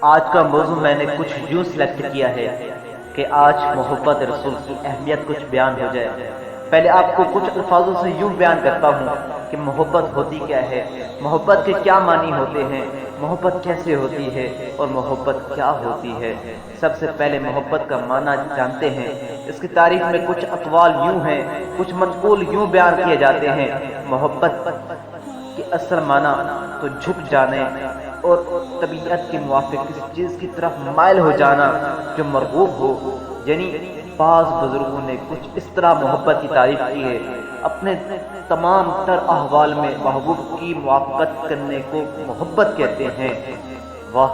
آج کا موضوع میں نے کچھ یوں سلیکٹ کیا ہے کہ آج محبت رسول کی اہمیت کچھ بیان ہو جائے۔ پہلے آپ کو کچھ الفاظوں سے یوں بیان کرتا ہوں کہ محبت ہوتی کیا ہے، محبت کے کیا معنی ہوتے ہیں، محبت کیسے ہوتی ہے اور محبت کیا ہوتی ہے۔ سب سے پہلے محبت کا معنی جانتے ہیں۔ اس کی تعریف میں کچھ اقوال یوں ہیں، کچھ منقول یوں بیان کیے جاتے ہیں۔ محبت کی اصل معنی تو جھک جانے اور طبیعت کے موافق کسی چیز کی طرف مائل ہو جانا جو مرغوب ہو، یعنی بعض بزرگوں نے کچھ اس طرح محبت کی تعریف کی ہے: اپنے تمام تر احوال میں محبوب کی موافقت کرنے کو محبت کہتے ہیں۔ واہ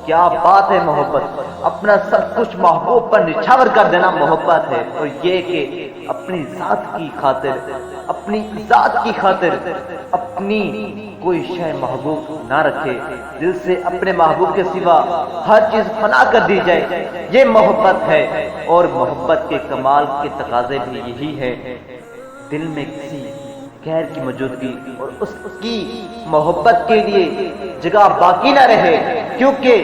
کیا بات ہے! محبت اپنا سب کچھ محبوب پر نچھاور کر دینا محبت ہے، اور یہ کہ اپنی ذات کی خاطر، اپنی ذات کی خاطر اپنی کوئی شے محبوب نہ رکھے، دل سے اپنے محبوب کے سوا ہر چیز فنا کر دی جائے، یہ محبت ہے۔ اور محبت کے کمال کے تقاضے بھی یہی ہے، دل میں کسی غیر کی موجودگی اور اس کی محبت کے لیے جگہ باقی نہ رہے، کیونکہ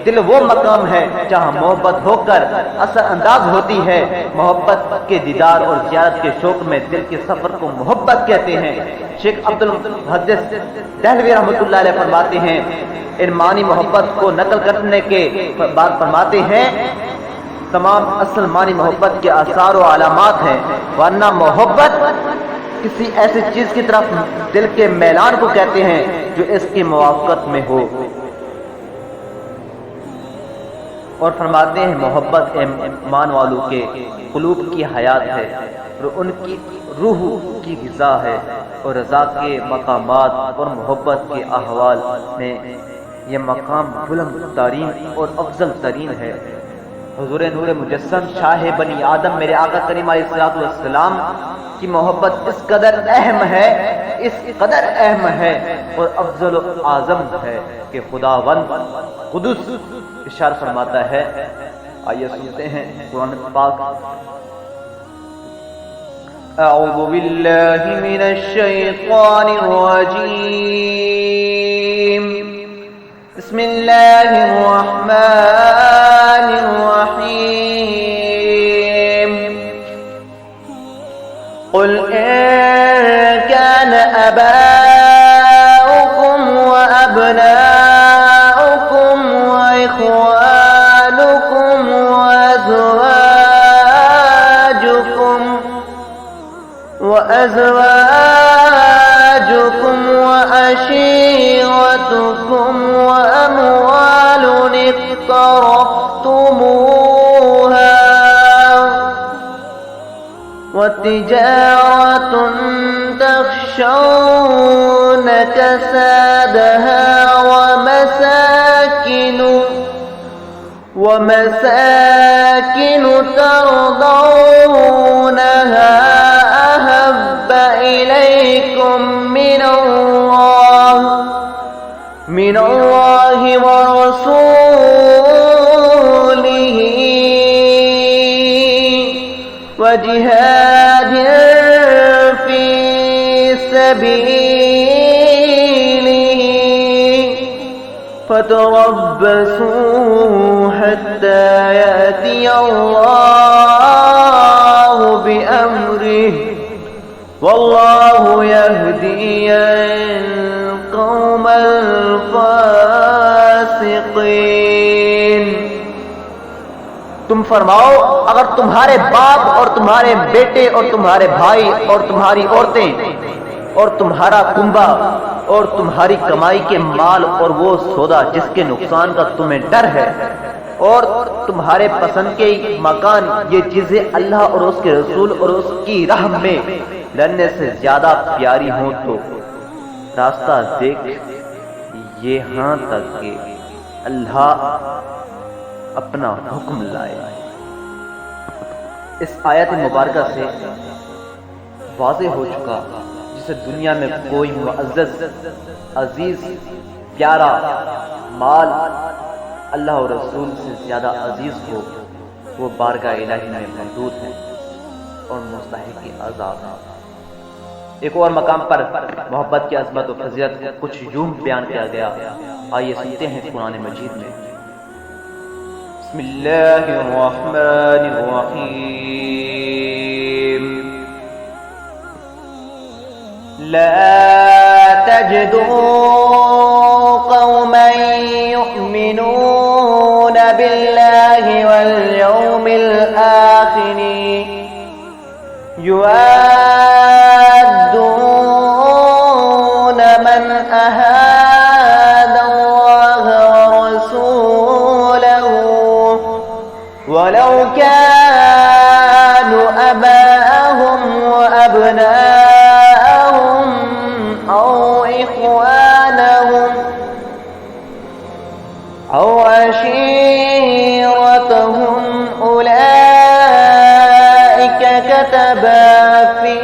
دل وہ مقام ہے جہاں محبت ہو کر اثر انداز ہوتی ہے۔ محبت کے دیدار اور زیارت کے شوق میں دل کے سفر کو محبت کہتے ہیں۔ شیخ عبد المحدث دہلوی رحمۃ اللہ علیہ فرماتے ہیں، ان معنی محبت کو نقل کرنے کے بعد فرماتے ہیں، تمام اصل معنی محبت کے آثار و علامات ہیں، ورنہ محبت کسی ایسی چیز کی طرف دل کے میلان کو کہتے ہیں جو اس کی موافقت میں ہو۔ اور فرماتے ہیں محبت ایمان والوں کے قلوب کی حیات ہے اور ان کی روح کی غذا ہے، اور رضا کے مقامات اور محبت کے احوال میں یہ مقام بلند ترین اور افضل ترین ہے۔ حضور نور مجسم شاہ بنی آدم میرے آقا کریم علیہ الصلوۃ والسلام کی محبت اس قدر اہم ہے، اس قدر اہم ہے اور افضل و اعظم ہے کہ خداوند قدس ارشاد فرماتا ہے، آئیے سنتے ہیں قرآن پاک۔ اعوذ باللہ من الشیطان الرجیم، بسم اللہ الرحمن الرحیم، قل إن كان آباؤكم وأبناؤكم وإخوانكم وأزواجكم وعشيرتكم وأموال اقترفتموها وتجارة تخشون كسادها ومساكن ترضونها أحب إليكم من الله ورسوله وجهاد في سبيله فتربصوا حتى يأتي الله بأمره والله يهدي القوم الفاسقين۔ تم فرماؤ، اگر تمہارے باپ اور تمہارے بیٹے اور تمہارے بھائی اور تمہاری عورتیں اور تمہارا کنبہ اور تمہاری کمائی کے مال اور وہ سودا جس کے نقصان کا تمہیں ڈر ہے اور تمہارے پسند کے مکان، یہ چیزیں اللہ اور اس کے رسول اور اس کی راہ میں لڑنے سے زیادہ پیاری ہوں تو راستہ دیکھ یہاں تک کہ اللہ اپنا حکم لائے۔ اس آیت مبارکہ سے واضح ہو چکا جسے دنیا میں کوئی معزز، عزیز، پیارا مال اللہ اور رسول سے زیادہ عزیز ہو، وہ بارگاہ الہی میں محدود ہے اور مستحق عذاب ہے۔ ایک اور مقام پر محبت کی عظمت و فضیلت کو کچھ یوں بیان کیا گیا، آئیے سنتے ہیں قرآن مجید میں۔ بسم اللہ الرحمن الرحیم لا تجدوا قوما يؤمنون بالله واليوم الآخر يوادون من أحاد الله ورسوله ولو كانوا آباءهم وأبناءهم أو إخوانهم أو عشيرتهم أولئك كتب في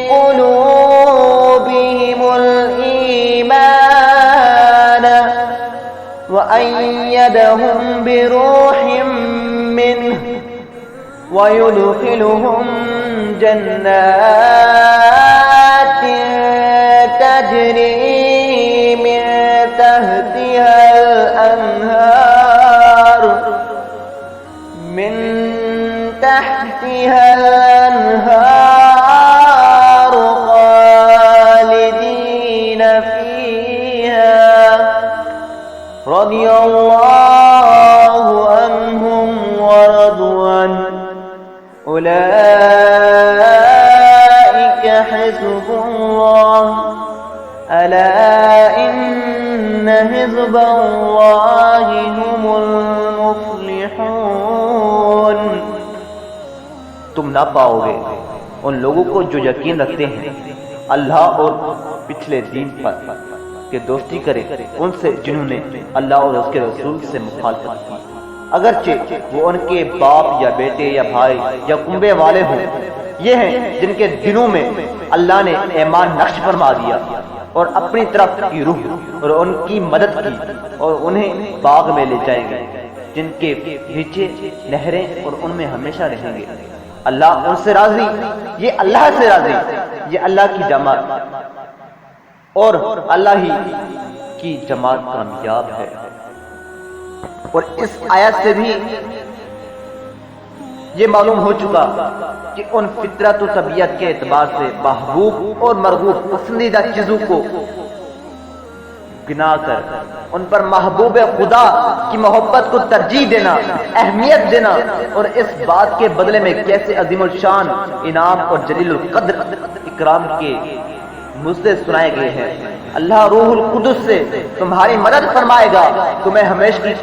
قلوبهم الإيمان وأيدهم بروح منه ويدخلهم جنات تجري من تحتها الأنهار خالدين فيها رضي الله عنهم ورضوا عنه أولئك حزب الله ألا إن حزب الله هم المفلحون. تم نہ پاؤ گے ان لوگوں کو جو یقین رکھتے ہیں اللہ اور پچھلے دین پر کہ دوستی کرے ان سے جنہوں نے اللہ اور اس کے رسول سے مخالفت کی، اگرچہ وہ ان کے باپ یا بیٹے یا بھائی یا کنبے والے ہوں. یہ ہیں جن کے دلوں میں اللہ نے ایمان نقش فرما دیا اور اپنی طرف کی روح اور ان کی مدد کی اور انہیں باغ میں لے جائیں گے جن کے نیچے نہریں اور ان میں ہمیشہ رہیں گے. اللہ ان سے راضی، یہ اللہ سے راضی، یہ اللہ کی جماعت اور اللہ ہی کی جماعت کامیاب ہے. اور اس آیت سے بھی یہ معلوم ہو چکا کہ ان فطرت و طبیعت کے اعتبار سے محبوب اور مرغوب پسندیدہ چیزوں کو گنا کر ان پر محبوب خدا کی محبت کو ترجیح دینا، اہمیت دینا اور اس بات کے بدلے میں کیسے عظیم الشان انعام اور جلیل القدر اکرام کے مزدے سنائے گئے ہیں. اللہ روح القدس سے تمہاری مدد فرمائے گا، تمہیں ہمیشہ کی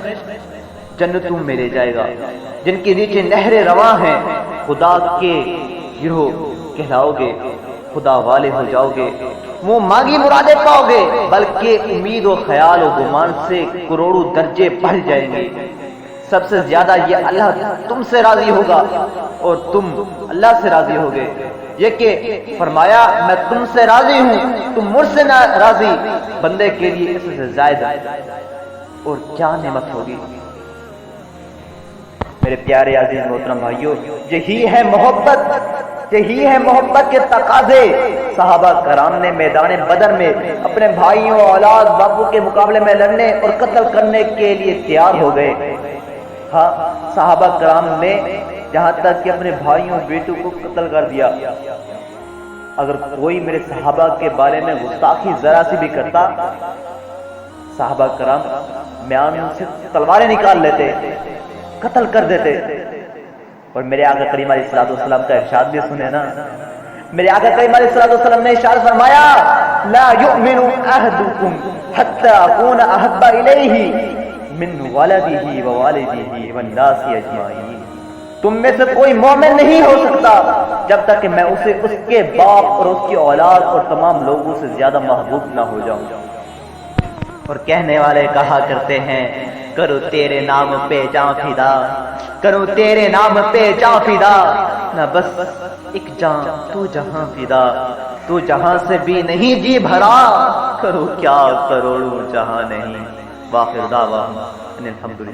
جنتوں میں لے جائے گا جن کے نیچے نہریں رواں ہیں. خدا کے گروہ کہلاؤ گے، خدا والے ہو جاؤ گے، وہ مانگی مرادیں پاؤ گے، بلکہ امید و خیال و گمان سے کروڑوں درجے بڑھ جائیں گے. سب سے زیادہ یہ اللہ تم سے راضی ہوگا اور تم اللہ سے راضی ہوگے. یہ کہ فرمایا میں تم سے راضی ہوں، تم مجھ سے نہ راضی، بندے کے لیے اس سے زائد اور کیا نعمت ہوگی. میرے پیارے عزیز محترم بھائیوں، یہی ہے محبت، یہی ہے محبت کے تقاضے. صحابہ کرام نے میدان بدر میں اپنے بھائیوں، اولاد، باپو کے مقابلے میں لڑنے اور قتل کرنے کے لیے تیار ہو گئے. ہاں، صحابہ کرام نے یہاں تک کہ اپنے بھائیوں بیٹوں کو قتل کر دیا. اگر کوئی میرے صحابہ کے بارے میں گستاخی ذرا سی بھی کرتا، صحابہ کرام میان سے تلواریں نکال لیتے، قتل کر دیتے. اور میرے آقا کریم علیہ الصلوۃ والسلام کا ارشاد بھی سنے نا. میرے آقا کریم علیہ الصلوۃ والسلام نے ارشاد فرمایا لا یؤمن احدکم حتی اکون احب الیہ من ولدہ ووالدہ والناس اجمعین. تم میں سے کوئی مومن نہیں ہو سکتا جب تک کہ میں اسے اس کے باپ اور اس کی اولاد اور تمام لوگوں سے زیادہ محبوب نہ ہو جاؤں. اور کہنے والے کہا کرتے ہیں کرو تیرے نام پہ جاں فدا، کرو تیرے نام پہ جاں فدا، نہ بس ایک جاں تو جہاں فدا، تو جہاں سے بھی نہیں جی بھرا، کرو کیا کروڑوں جہاں نہیں. واخر دعوانا ان الحمدللہ.